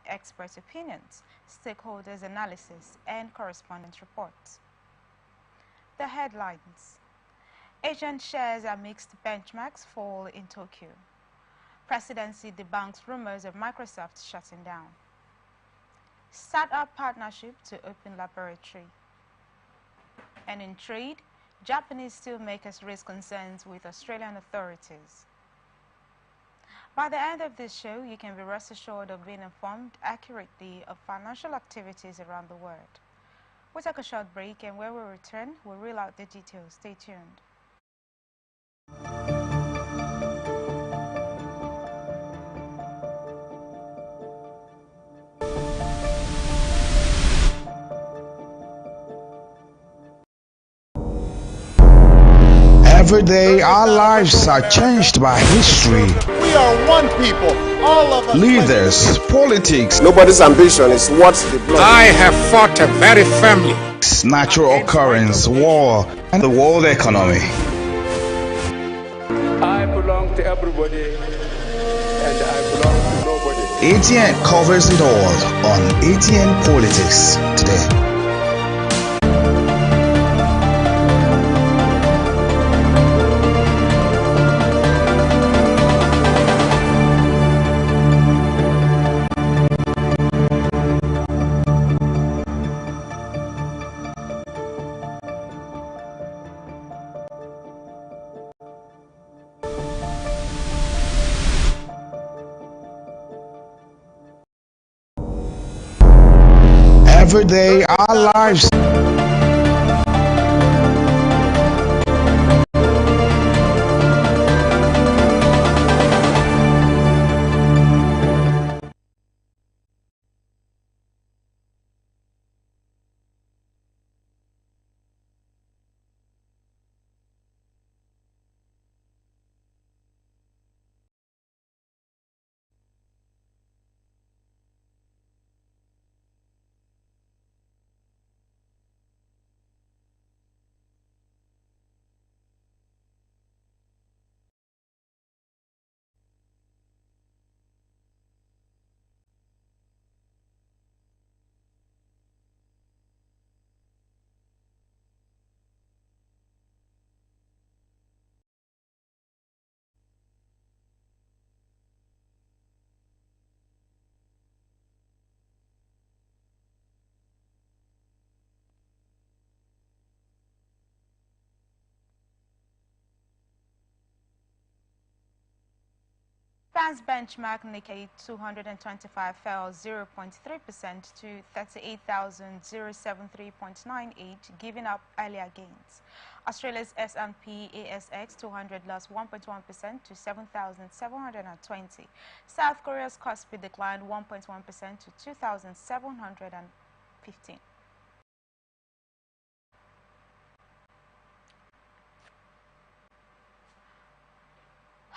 expert opinions, stakeholders' analysis, and correspondent reports. The headlines. Asian shares are mixed, benchmarks fall in Tokyo. Presidency debunks rumors of Microsoft shutting down. Startup partnership to open laboratory. And in trade, Japanese steelmakers raise concerns with Australian authorities. By the end of this show, you can be rest assured of being informed accurately of financial activities around the world. We'll take a short break, and when we return, we'll reel out the details. Stay tuned. Every day, our lives are changed by history. We are one people, all of us. Leaders, politics. Nobody's ambition is what the blood. I have fought a very family. Natural occurrence, war, and the world economy. I belong to everybody, and I belong to nobody. ATN covers it all on ATN Politics today. Every day, our lives. Japan's benchmark Nikkei 225 fell 0.3% to 38,073.98, giving up earlier gains. Australia's S&P ASX 200 lost 1.1% to 7,720. South Korea's Kospi declined 1.1% to 2,715.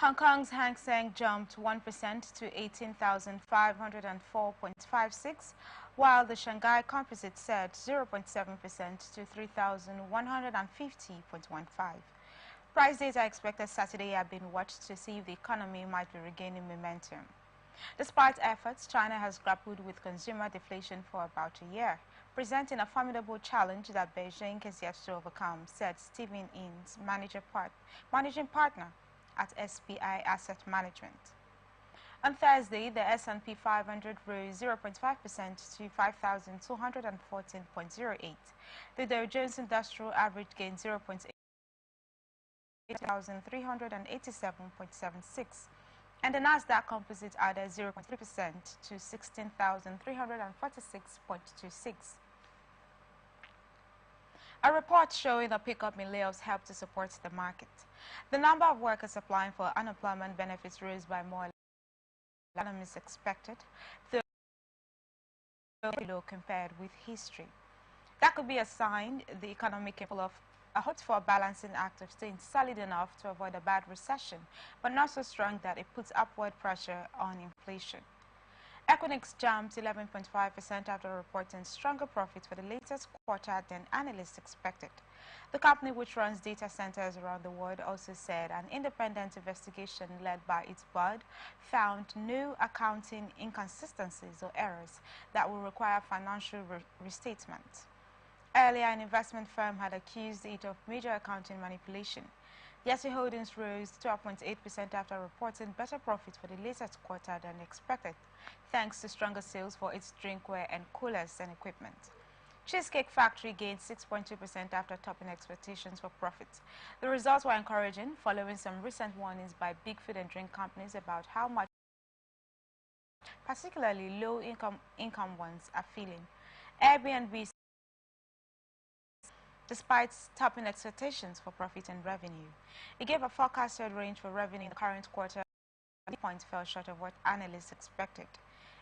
Hong Kong's Hang Seng jumped 1% to 18,504.56, while the Shanghai Composite surged 0.7% to 3,150.15. Price data expected Saturday have been watched to see if the economy might be regaining momentum. Despite efforts, China has grappled with consumer deflation for about a year, presenting a formidable challenge that Beijing has yet to overcome, said Stephen Innes, managing partner at SPI Asset Management. On Thursday, the S&P 500 rose 0.5% to 5,214.08. The Dow Jones Industrial Average gained 0.8% to 8,387.76. And the Nasdaq Composite added 0.3% to 16,346.26. A report showing a pickup in layoffs helped to support the market. The number of workers applying for unemployment benefits rose by more than economists expected, though low compared with history. That could be a sign the economy capable of a hoped for balancing act of staying solid enough to avoid a bad recession, but not so strong that it puts upward pressure on inflation. Equinix jumped 11.5% after reporting stronger profits for the latest quarter than analysts expected. The company, which runs data centers around the world, also said an independent investigation led by its board found no accounting inconsistencies or errors that will require financial restatement. Earlier, an investment firm had accused it of major accounting manipulation. Yeti Holdings rose 12.8% after reporting better profits for the latest quarter than expected, thanks to stronger sales for its drinkware and coolers and equipment. Cheesecake Factory gained 6.2% after topping expectations for profits. The results were encouraging, following some recent warnings by big food and drink companies about how much particularly low-income ones are feeling. Airbnb, despite topping expectations for profit and revenue, it gave a forecasted range for revenue in the current quarter. The point fell short of what analysts expected.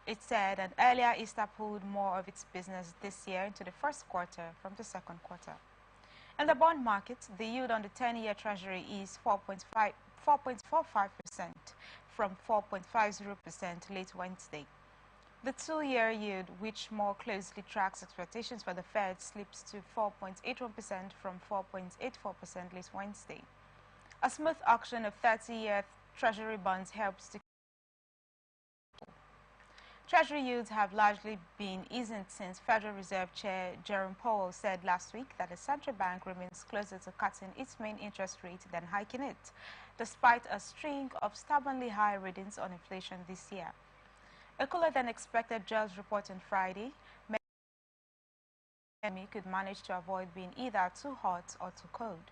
It said an earlier Easter pulled more of its business this year into the first quarter from the second quarter. In the bond market, the yield on the 10-year Treasury is 4.45% from 4.50% late Wednesday. The 2-year yield, which more closely tracks expectations for the Fed, slips to 4.81% from 4.84% late Wednesday. A smooth auction of 30-year Treasury bonds helps to Treasury yields have largely been easing since Federal Reserve Chair Jerome Powell said last week that the central bank remains closer to cutting its main interest rate than hiking it, despite a string of stubbornly high readings on inflation this year. A cooler than expected jobs report on Friday could manage to avoid being either too hot or too cold.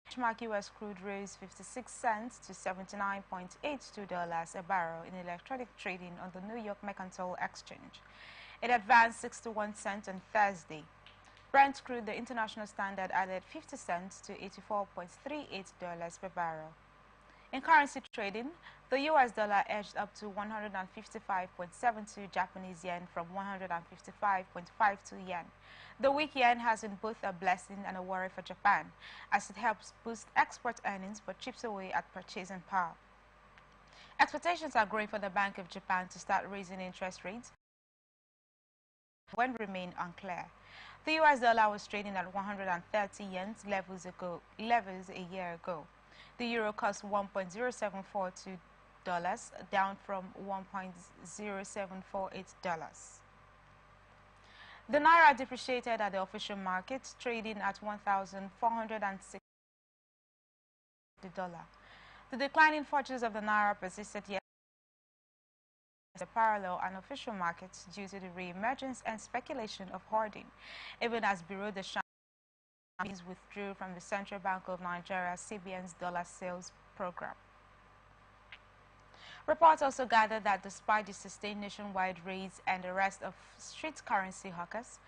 Benchmark U.S. crude rose 56 cents to $79.82 a barrel in electronic trading on the New York Mercantile Exchange. It advanced 61 cents on Thursday. Brent crude, the international standard, added 50 cents to $84.38 per barrel. In currency trading, the U.S. dollar edged up to 155.72 Japanese yen from 155.52 yen. The weak yen has been both a blessing and a worry for Japan, as it helps boost export earnings but chips away at purchasing power. Expectations are growing for the Bank of Japan to start raising interest rates when remain unclear. The U.S. dollar was trading at 130 yen levels a year ago. The euro cost $1.0742, down from $1.0748. The naira depreciated at the official market, trading at 1,406 the dollar. The decline in fortunes of the naira persisted yesterday the parallel and official markets due to the re-emergence and speculation of hoarding, even as Bureau de Change withdrew from the Central Bank of Nigeria CBN's dollar sales program. Reports also gathered that despite the sustained nationwide raids and the arrest of street currency hawkers,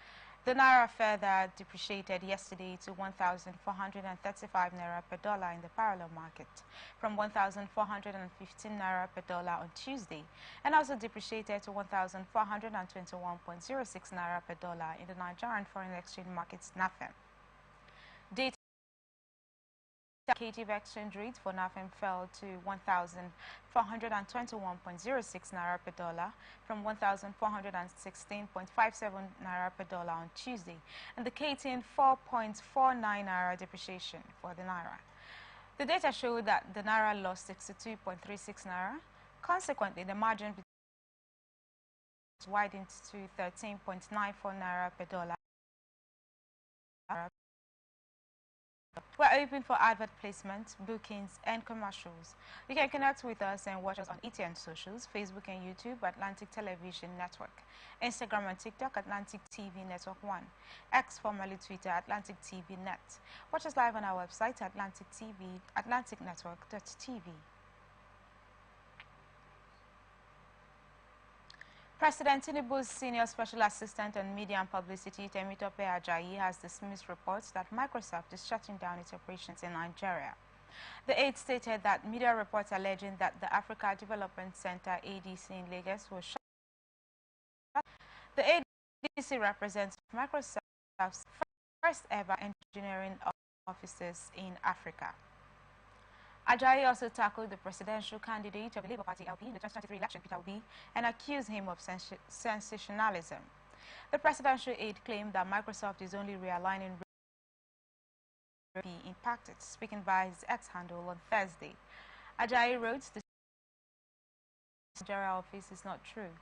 the naira further depreciated yesterday to 1,435 naira per dollar in the parallel market, from 1,415 naira per dollar on Tuesday, and also depreciated to 1,421.06 naira per dollar in the Nigerian foreign exchange markets NAFEM. Data indicative exchange rate for NAFEM fell to 1,421.06 naira per dollar from 1,416.57 naira per dollar on Tuesday, indicating 4.49 naira depreciation for the naira. The data showed that the naira lost 62.36 naira. Consequently, the margin widened to 13.94 naira per dollar. We're open for advert placements, bookings, and commercials. You can connect with us and watch us on ETN socials, Facebook and YouTube, Atlantic Television Network, Instagram and TikTok, Atlantic TV Network 1, X formerly Twitter, Atlantic TV Net. Watch us live on our website, Atlantic TV, atlanticnetwork.tv. President Tinubu's senior special assistant on media and publicity, Temitope Ajayi, has dismissed reports that Microsoft is shutting down its operations in Nigeria. The aide stated that media reports alleging that the Africa Development Center ADC in Lagos was shut down. The ADC represents Microsoft's first ever engineering offices in Africa. Ajayi also tackled the presidential candidate of the Labour Party LP in the 2023 election, Peter Obi, and accused him of sensationalism. The presidential aide claimed that Microsoft is only realigning be impacted, speaking via his X handle on Thursday. Ajayi wrote, "The Nigeria office is not true.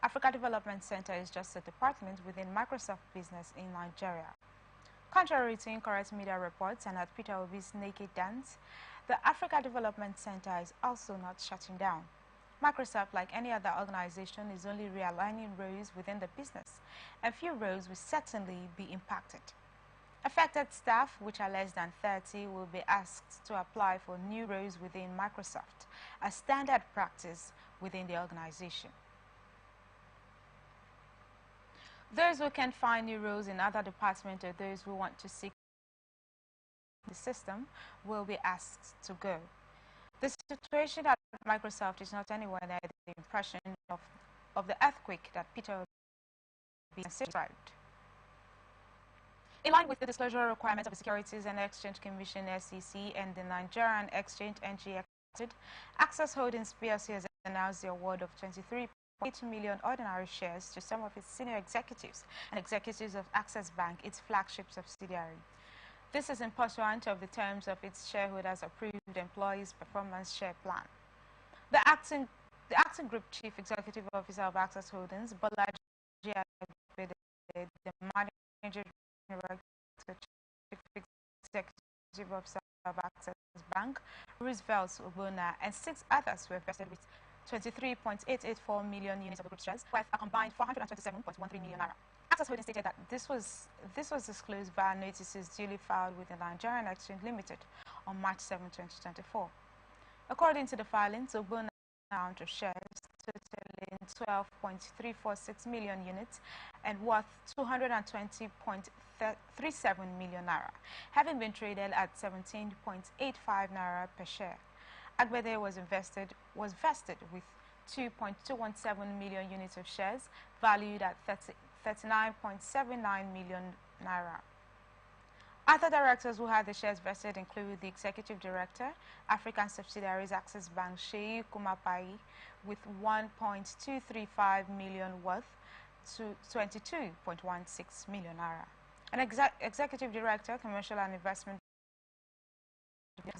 Africa Development Center is just a department within Microsoft Business in Nigeria." Contrary to incorrect media reports and at Peter Obi's naked dance, the Africa Development Center is also not shutting down. Microsoft, like any other organization, is only realigning roles within the business, and few roles will certainly be impacted. Affected staff, which are less than 30, will be asked to apply for new roles within Microsoft, a standard practice within the organization. Those who can find new roles in other departments or those who want to seek the system will be asked to go. The situation at Microsoft is not anywhere near the impression of the earthquake that Peter described. In line with the disclosure requirements of the Securities and Exchange Commission (SEC) and the Nigerian Exchange (NGX), Access Holdings PLC has announced the award of 23.8 million ordinary shares to some of its senior executives and executives of Access Bank, its flagship subsidiary. This is in pursuant of the terms of its shareholders' approved employees' performance share plan. The acting group chief executive officer of Access Holdings, Bolaji, the manager chief executive officer of Access Bank, Roosevelt Obona, and 6 others were vested with 23.884 million units of the group shares, worth a combined 427.13 million naira. Access Holdings stated that this was disclosed via notices duly filed with the Nigerian Exchange Limited on March 7, 2024. According to the filings, Obona amount of shares totaling 12.346 million units and worth 220.37 million naira, having been traded at 17.85 naira per share. Agbede was vested with 2.217 million units of shares valued at 39.79 million naira. Other directors who had the shares vested include the Executive Director, African Subsidiaries Access Bank, Sheyi Kumapai, with 1.235 million worth to 22.16 million naira. An Executive Director, Commercial and Investment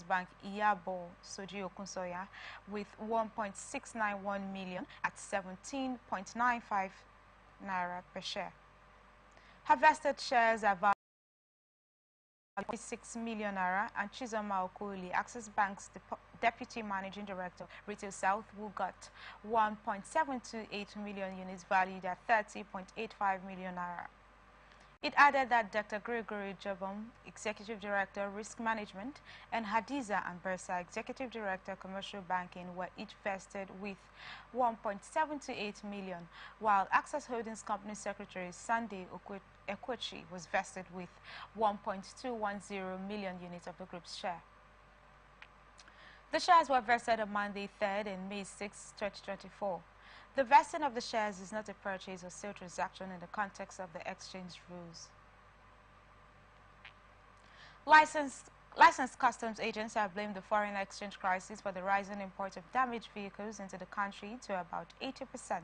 Bank, Iyabo Soji Okunsoya, with 1.691 million at 17.95 naira per share. Her vested shares are valued 6 million naira, and Chizoma Okoli, Access Bank's Deputy Managing Director, Retail South, who got 1.728 million units valued at 30.85 million naira. It added that Dr. Gregory Jobom, Executive Director, Risk Management, and Hadiza Ambersa, Executive Director, Commercial Banking, were each vested with 1.728 million, while Access Holdings Company Secretary Sunday Ekwechi was vested with 1.210 million units of the group's share. The shares were vested on Monday 3rd and May 6, 2024. The vesting of the shares is not a purchase or sale transaction in the context of the exchange rules. Licensed customs agents have blamed the foreign exchange crisis for the rising import of damaged vehicles into the country to about 80%.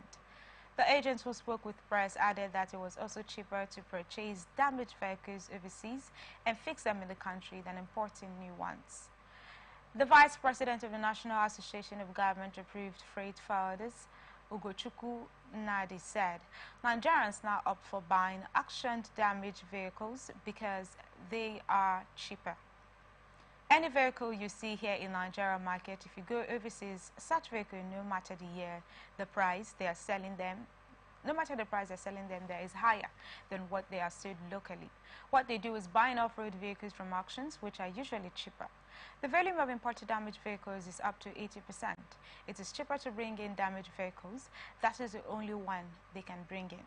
The agents who spoke with press added that it was also cheaper to purchase damaged vehicles overseas and fix them in the country than importing new ones. The Vice President of the National Association of Government-Approved Freight Forwarders, Ugochukwu Nadi, said Nigerians now opt for buying auctioned damaged vehicles because they are cheaper. Any vehicle you see here in Nigeria market, if you go overseas, such vehicle, no matter the year, the price they are selling them, no matter the price they're selling them, there is higher than what they are sold locally. What they do is buying off-road vehicles from auctions, which are usually cheaper. The volume of imported damaged vehicles is up to 80%. It is cheaper to bring in damaged vehicles. That is the only one they can bring in.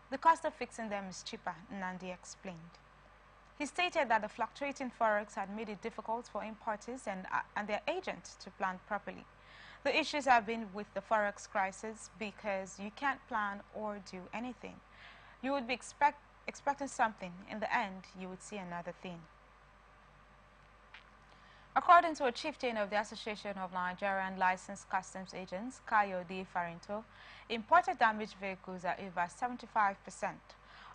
The cost of fixing them is cheaper, Nandi explained. He stated that the fluctuating forex had made it difficult for importers and their agents to plan properly. The issues have been with the forex crisis because you can't plan or do anything. You would be expecting something. In the end, you would see another thing. According to a chieftain of the Association of Nigerian Licensed Customs Agents, Kayode Farinto, imported damaged vehicles are over 75%.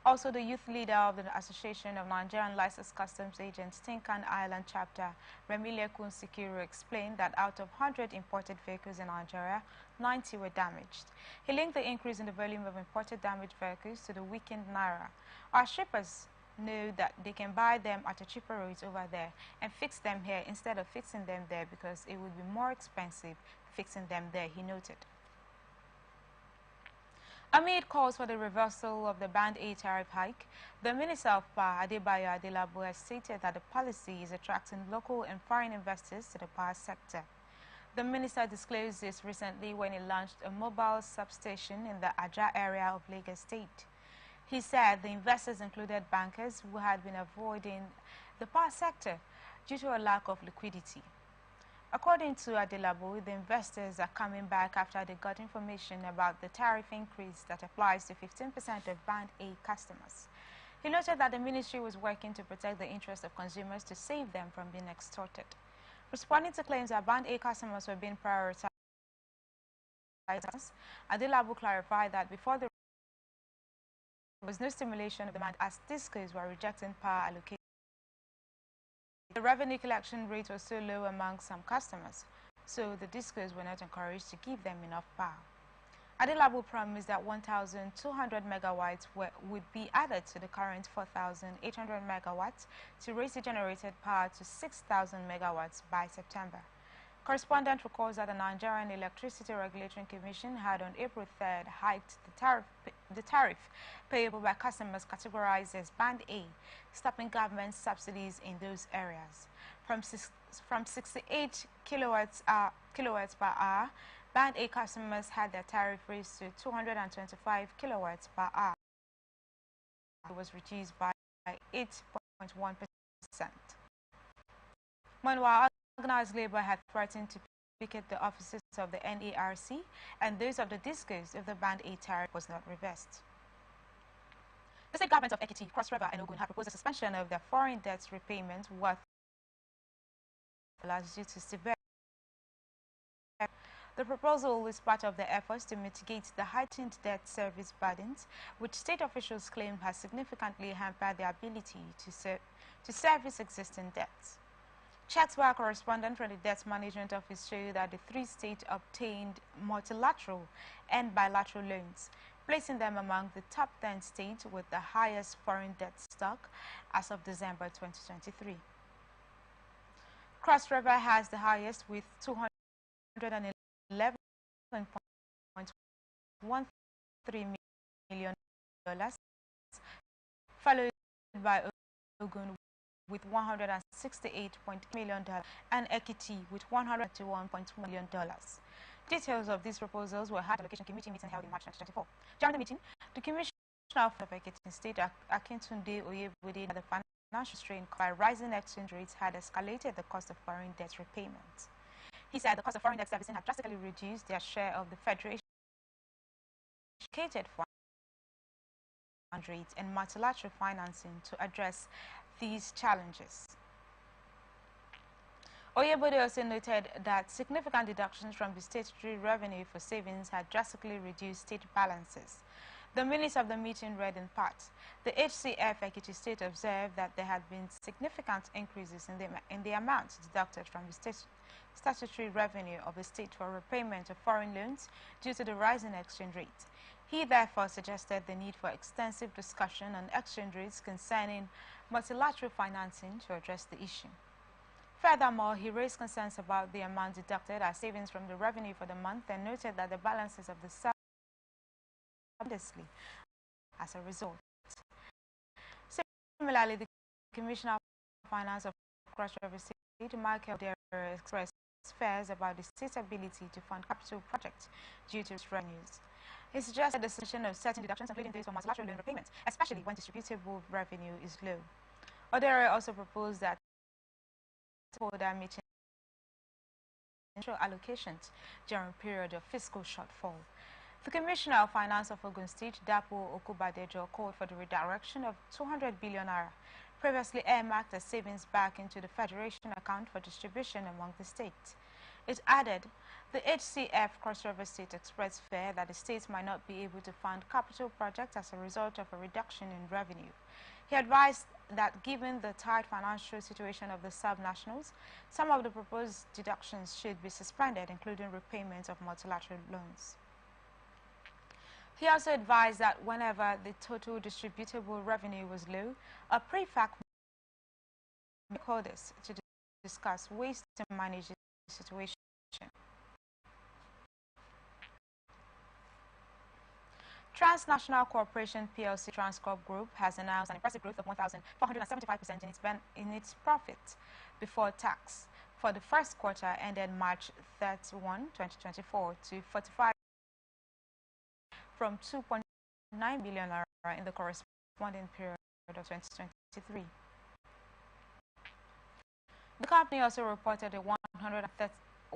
Also, the youth leader of the Association of Nigerian Licensed Customs Agents, Tinkan Island Chapter, Remilekun Sikiru, explained that out of 100 imported vehicles in Nigeria, 90 were damaged. He linked the increase in the volume of imported damaged vehicles to the weakened naira. Our shippers know that they can buy them at a cheaper rate over there and fix them here instead of fixing them there because it would be more expensive fixing them there, he noted. Amid calls for the reversal of the Band A tariff hike, the Minister of Power, Adebayo Adelabu, has stated that the policy is attracting local and foreign investors to the power sector. The minister disclosed this recently when he launched a mobile substation in the Aja area of Lagos State. He said the investors included bankers who had been avoiding the power sector due to a lack of liquidity. According to Adelabu, the investors are coming back after they got information about the tariff increase that applies to 15% of Band A customers. He noted that the ministry was working to protect the interests of consumers to save them from being extorted. Responding to claims that Band A customers were being prioritized, Adelabu clarified that before there was no stimulation of demand as discos were rejecting power allocation. The revenue collection rate was so low among some customers, so the discos were not encouraged to give them enough power. Adelabu promised that 1,200 megawatts would be added to the current 4,800 megawatts to raise the generated power to 6,000 megawatts by September. Correspondent recalls that the Nigerian Electricity Regulatory Commission had on April 3rd hiked the tariff payable by customers categorized as Band A, stopping government subsidies in those areas. From 68 kilowatts per hour, Band A customers had their tariff raised to 225 kilowatts per hour. It was reduced by 8.1%. Meanwhile, organized labor had threatened to picket the offices of the NERC and those of the discos if the Band A tariff was not reversed. The state governments of Ekiti, Cross River and Ogun have proposed a suspension of their foreign debts repayment worth due to severe. The proposal is part of the efforts to mitigate the heightened debt service burdens, which state officials claim has significantly hampered their ability to service existing debts. Checks by a correspondent from the Debt Management Office show that the three states obtained multilateral and bilateral loans, placing them among the top 10 states with the highest foreign debt stock as of December 2023. Cross River has the highest with $211.13 million, followed by Ogun with $168.8 million and Ekiti with $121.2 million. Details of these proposals were had at the allocation committee meeting held in March 2024. During the meeting, the Commissioner of Ekiti State, Akintunde Oyebode, that the financial strain by rising exchange rates had escalated the cost of foreign debt repayment. He said the cost of foreign debt servicing had drastically reduced their share of the Federation fund rates and multilateral financing to address these challenges. Oyebode also noted that significant deductions from the statutory revenue for savings had drastically reduced state balances. The minutes of the meeting read in part. The HCF Ekiti State observed that there had been significant increases in the amount deducted from the statutory revenue of the state for repayment of foreign loans due to the rising exchange rate. He therefore suggested the need for extensive discussion on exchange rates concerning multilateral financing to address the issue. Furthermore, he raised concerns about the amount deducted as savings from the revenue for the month and noted that the balances of the modestly as a result. Similarly, the Commissioner of Finance of Cross River State, Michael Dere, expressed fears about the state's ability to fund capital projects due to its revenues. He suggested the suspension of certain deductions, including those for multilateral loan repayments, especially when distributable revenue is low. Odere also proposed that stakeholder meeting allocations during period of fiscal shortfall. The Commissioner of Finance of Ogun State, Dapo Okubadejo, called for the redirection of 200 billion naira previously earmarked as savings back into the Federation account for distribution among the states. It added, the HCF Cross River State expressed fear that the states might not be able to fund capital projects as a result of a reduction in revenue. He advised that given the tight financial situation of the subnationals, some of the proposed deductions should be suspended, including repayments of multilateral loans. He also advised that whenever the total distributable revenue was low, a prefect stakeholders to discuss ways to manage the situation. Transnational Corporation PLC Transcorp Group has announced an impressive growth of 1,475% in its profit before tax for the first quarter ended March 31, 2024 to 45 from 2.9 billion naira in the corresponding period of 2023. The company also reported a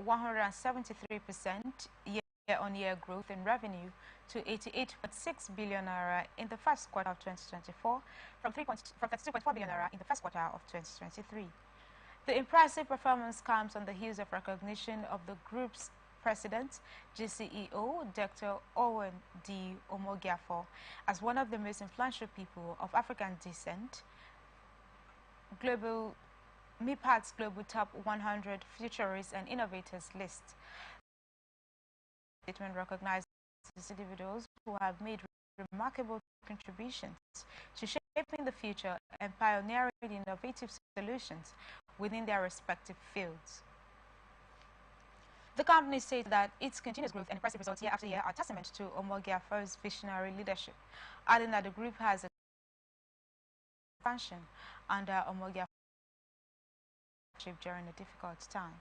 173% year-on-year growth in revenue to 88.6 billion naira in the first quarter of 2024 from 32.4 billion naira in the first quarter of 2023. The impressive performance comes on the heels of recognition of the group's President, GCEO, Dr. Owen D. Omogiafo, as one of the most influential people of African descent. MIPAD's Global Top 100 Futurists and Innovators list. The statement recognizes individuals who have made remarkable contributions to shaping the future and pioneering innovative solutions within their respective fields. The company stated that its continuous growth and impressive results year after year are testament to Omogiafo's visionary leadership, adding that the group has a expansion under Omogiafo during a difficult time,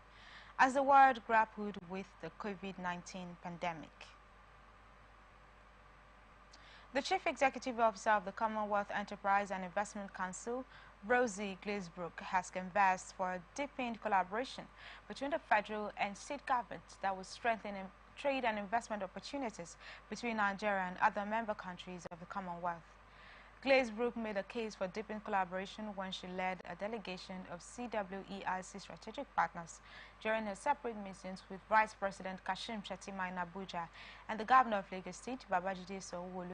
as the world grappled with the COVID-19 pandemic. The Chief Executive Officer of the Commonwealth Enterprise and Investment Council, Rosie Glazebrook, has canvassed for a deepened collaboration between the federal and state governments that will strengthen trade and investment opportunities between Nigeria and other member countries of the Commonwealth. Glazebrook made a case for deepened collaboration when she led a delegation of CWEIC strategic partners during her separate meetings with Vice President Kashim Shettima in Abuja and the Governor of Lagos State, Babajide Sanwo-Olu.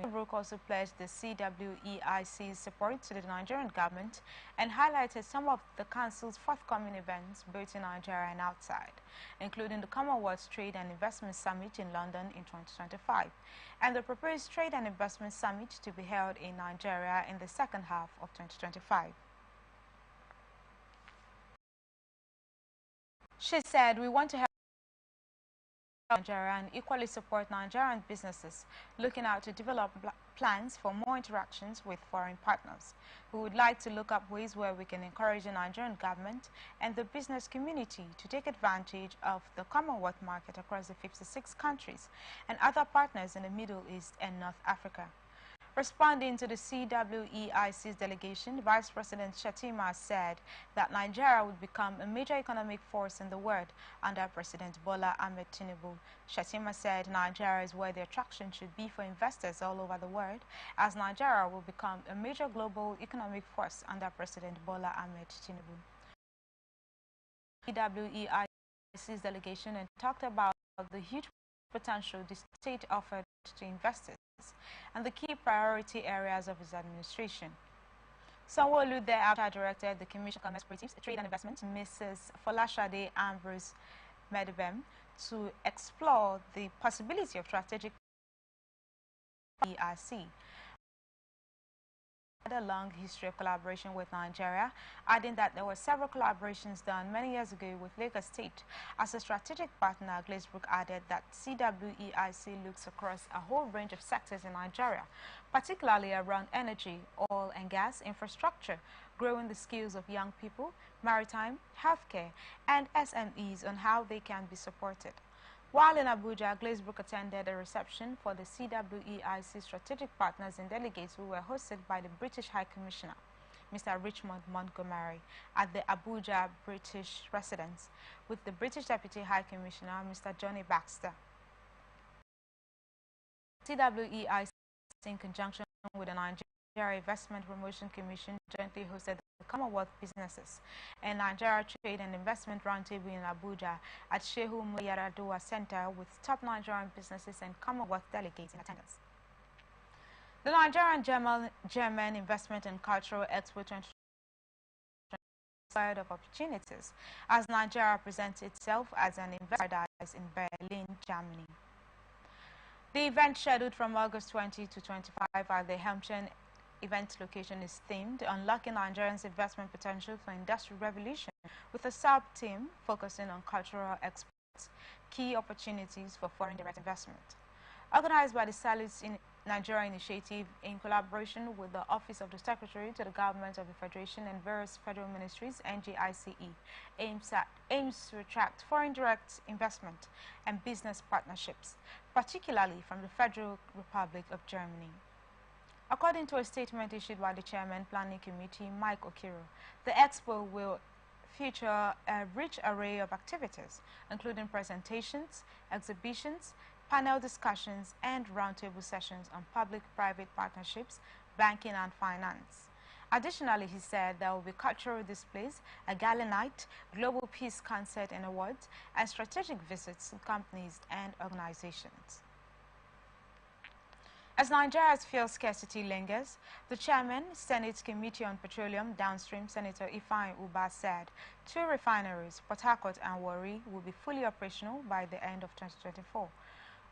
Glazebrook also pledged the CWEIC's support to the Nigerian government and highlighted some of the Council's forthcoming events both in Nigeria and outside, including the Commonwealth Trade and Investment Summit in London in 2025 and the proposed Trade and Investment Summit to be held in Nigeria in the second half of 2025. She said, "We want to help Nigeria and equally support Nigerian businesses looking out to develop plans for more interactions with foreign partners. We would like to look up ways where we can encourage the Nigerian government and the business community to take advantage of the Commonwealth market across the 56 countries and other partners in the Middle East and North Africa." Responding to the CWEIC's delegation, Vice President Shettima said that Nigeria would become a major economic force in the world under President Bola Ahmed Tinubu. Shettima said Nigeria is where the attraction should be for investors all over the world, as Nigeria will become a major global economic force under President Bola Ahmed Tinubu. CWEIC's delegation and talked about the huge potential the state offered to investors and the key priority areas of his administration. Sanwo-Olu thereafter directed the Commission on Cooperatives, Trade and Investment, Mrs. Folashade Ambrose Medibem, to explore the possibility of strategic ERC. A long history of collaboration with Nigeria, adding that there were several collaborations done many years ago with Lagos State. As a strategic partner, Glazebrook added that CWEIC looks across a whole range of sectors in Nigeria, particularly around energy, oil and gas, infrastructure, growing the skills of young people, maritime, healthcare, and SMEs on how they can be supported. While in Abuja, Glazebrook attended a reception for the CWEIC strategic partners and delegates who were hosted by the British High Commissioner, Mr. Richmond Montgomery, at the Abuja British residence, with the British Deputy High Commissioner, Mr. Johnny Baxter. CWEIC, in conjunction with the Nigerian Nigeria Investment Promotion Commission jointly hosted the Commonwealth Businesses and Nigeria Trade and Investment Roundtable in Abuja at Shehu Yaradoa Center with top Nigerian businesses and Commonwealth delegates in attendance. The Nigerian-German Investment and Cultural Expo 2020 of opportunities as Nigeria presents itself as an investor paradise in Berlin, Germany. The event, scheduled from August 20 to 25 at the Hampton event location, is themed Unlocking Nigerians' Investment Potential for Industrial Revolution, with a sub-theme focusing on cultural exports, key opportunities for foreign direct investment. Organized by the Salutes in Nigeria initiative in collaboration with the Office of the Secretary to the Government of the Federation and various federal ministries, NGICE aims to attract foreign direct investment and business partnerships, particularly from the Federal Republic of Germany. According to a statement issued by the Chairman Planning Committee, Mike Okiro, the expo will feature a rich array of activities, including presentations, exhibitions, panel discussions, and roundtable sessions on public-private partnerships, banking, and finance. Additionally, he said there will be cultural displays, a gala night, global peace concert and awards, and strategic visits to companies and organizations. As Nigeria's fuel scarcity lingers, the Chairman, Senate Committee on Petroleum Downstream, Senator Ifeanyi Ubah, said 2 refineries, Port Harcourt and Warri, will be fully operational by the end of 2024.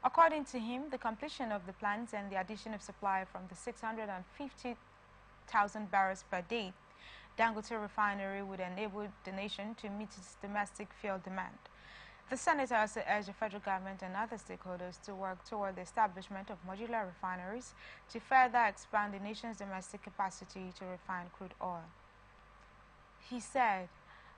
According to him, the completion of the plants and the addition of supply from the 650,000 barrels per day Dangote refinery would enable the nation to meet its domestic fuel demand. The senator also urged the federal government and other stakeholders to work toward the establishment of modular refineries to further expand the nation's domestic capacity to refine crude oil. He said,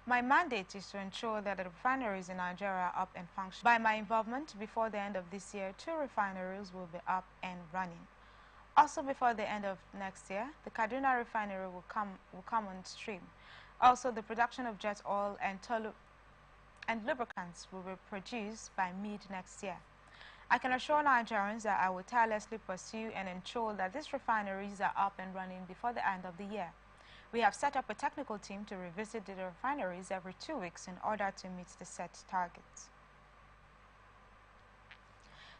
"My mandate is to ensure that the refineries in Nigeria are up and function. By my involvement, before the end of this year, 2 refineries will be up and running. Also, before the end of next year, the Kaduna refinery will come on stream. Also, the production of jet oil and lubricants will be produced by mid-next year. I can assure Nigerians that I will tirelessly pursue and ensure that these refineries are up and running before the end of the year. We have set up a technical team to revisit the refineries every 2 weeks in order to meet the set targets."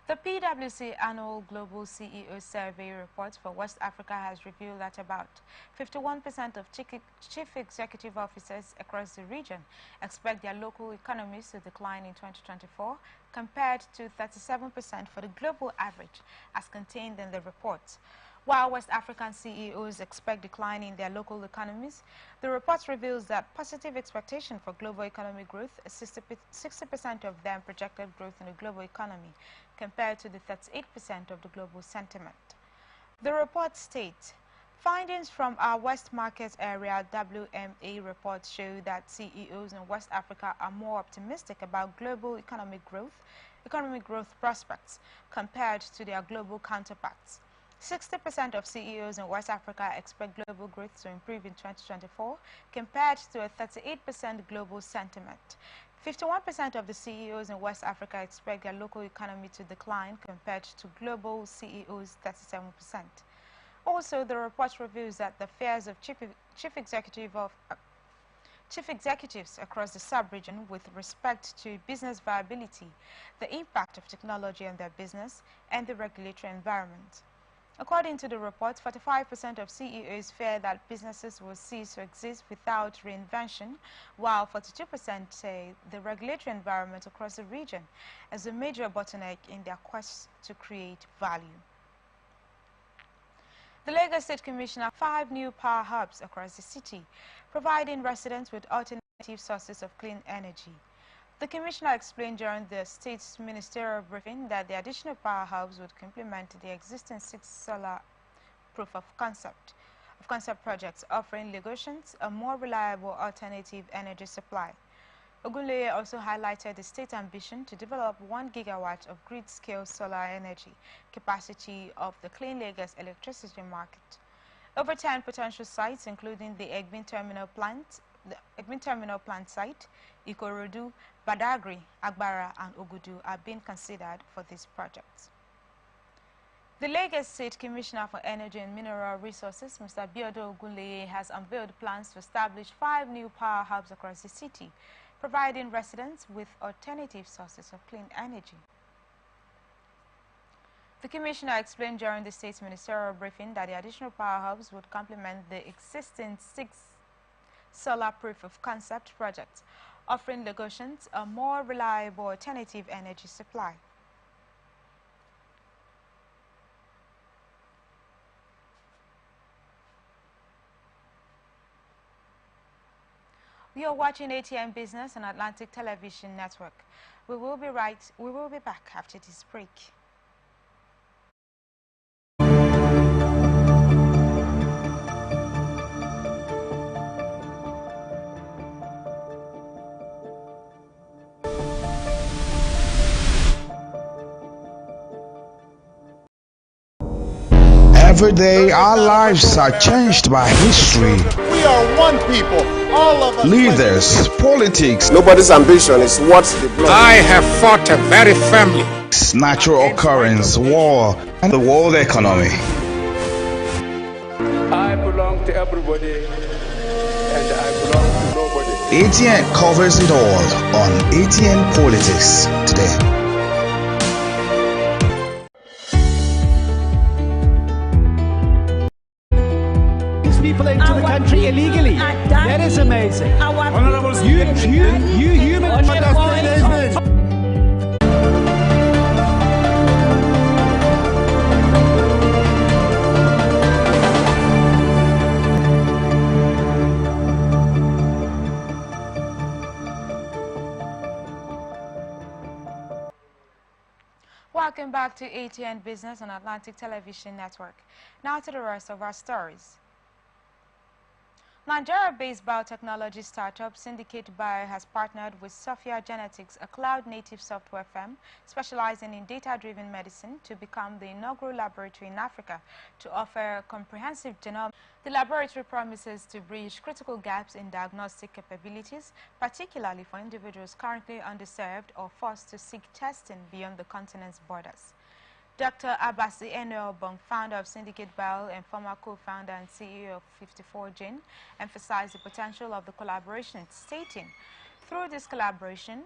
The PwC annual Global CEO Survey report for West Africa has revealed that about 51% of chief executive officers across the region expect their local economies to decline in 2024, compared to 37% for the global average, as contained in the report. While West African CEOs expect decline in their local economies, the report reveals that positive expectation for global economic growth is 60% of them projected growth in the global economy, compared to the 38% of the global sentiment. The report states, "Findings from our West Market Area WMA report show that CEOs in West Africa are more optimistic about global economic growth prospects compared to their global counterparts. 60% of CEOs in West Africa expect global growth to improve in 2024, compared to a 38% global sentiment. 51% of the CEOs in West Africa expect their local economy to decline, compared to global CEOs' 37%. Also, the report reveals that the fears of chief executives across the sub-region with respect to business viability, the impact of technology on their business, and the regulatory environment. According to the report, 45% of CEOs fear that businesses will cease to exist without reinvention, while 42% say the regulatory environment across the region is a major bottleneck in their quest to create value." The Lagos State Commissioner 5 new power hubs across the city, providing residents with alternative sources of clean energy. The Commissioner explained during the state's ministerial briefing that the additional power hubs would complement the existing 6 solar proof of concept projects, offering Lagosians a more reliable alternative energy supply. Ogunleye also highlighted the state's ambition to develop 1 gigawatt of grid-scale solar energy capacity of the Clean Lagos electricity market. Over 10 potential sites, including the Egbin Terminal Plant site, Ikorodu, Badagry, Agbara, and Ogudu, are being considered for these projects. The Lagos State Commissioner for Energy and Mineral Resources, Mr. Biodo Ogunleye, has unveiled plans to establish 5 new power hubs across the city, providing residents with alternative sources of clean energy. The Commissioner explained during the state's ministerial briefing that the additional power hubs would complement the existing 6 solar proof of concept projects, offering Lagosians a more reliable alternative energy supply. You are watching ATM Business on Atlantic Television Network. We will be back after this break. Every day, our lives are changed by history. We are one people, all of us. Leaders, politics, Nobody's ambition is what the blood. I have fought a very family. natural occurrence, war, and the world economy. I belong to everybody, and I belong to nobody. ATN covers it all on ATN Politics today. People into the country illegally. That is amazing. Honorable You human Welcome back to ATN Business on Atlantic Television Network. Now to the rest of our stories. Nigeria-based biotechnology startup Syndicate Bio has partnered with Sophia Genetics, a cloud-native software firm specializing in data-driven medicine, to become the inaugural laboratory in Africa to offer comprehensive genomic. The laboratory promises to bridge critical gaps in diagnostic capabilities, particularly for individuals currently underserved or forced to seek testing beyond the continent's borders. Dr. Abasi Eno-Obong, founder of Syndicate Bio and former co-founder and CEO of 54 Gene, emphasized the potential of the collaboration, stating, "Through this collaboration,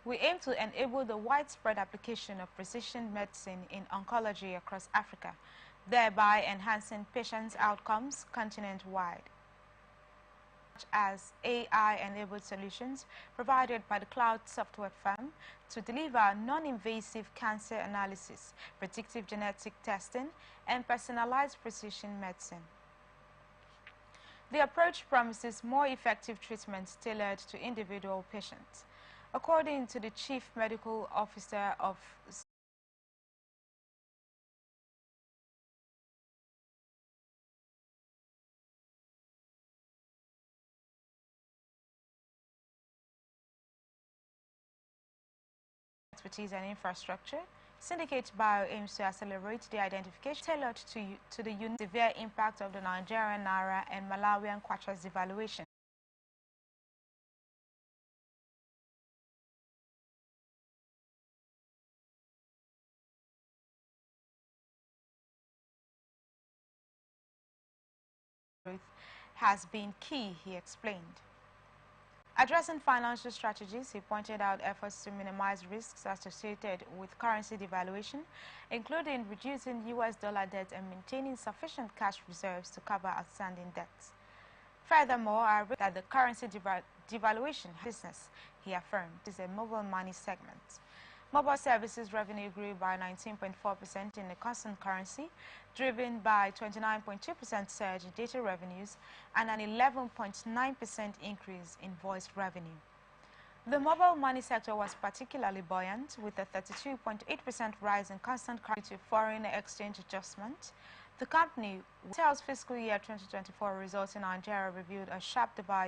we aim to enable the widespread application of precision medicine in oncology across Africa, thereby enhancing patients' outcomes continent-wide." As AI-enabled solutions provided by the cloud software firm to deliver non-invasive cancer analysis, predictive genetic testing, and personalized precision medicine. The approach promises more effective treatments tailored to individual patients. According to the Chief Medical Officer of Expertise and Infrastructure, Syndicate Bio aims to accelerate the identification tailored to the severe impact of the Nigerian Naira and Malawian Kwacha's devaluation. Has been key, he explained. Addressing financial strategies, he pointed out efforts to minimize risks associated with currency devaluation, including reducing US dollar debt and maintaining sufficient cash reserves to cover outstanding debts. Furthermore, I read that the currency devaluation business, he affirmed, is a mobile money segment. Mobile services revenue grew by 19.4% in the constant currency, driven by 29.2% surge in data revenues and an 11.9% increase in voice revenue. The mobile money sector was particularly buoyant, with a 32.8% rise in constant currency to foreign exchange adjustment. The company, sales fiscal year 2024 results in Nigeria reviewed a sharp divide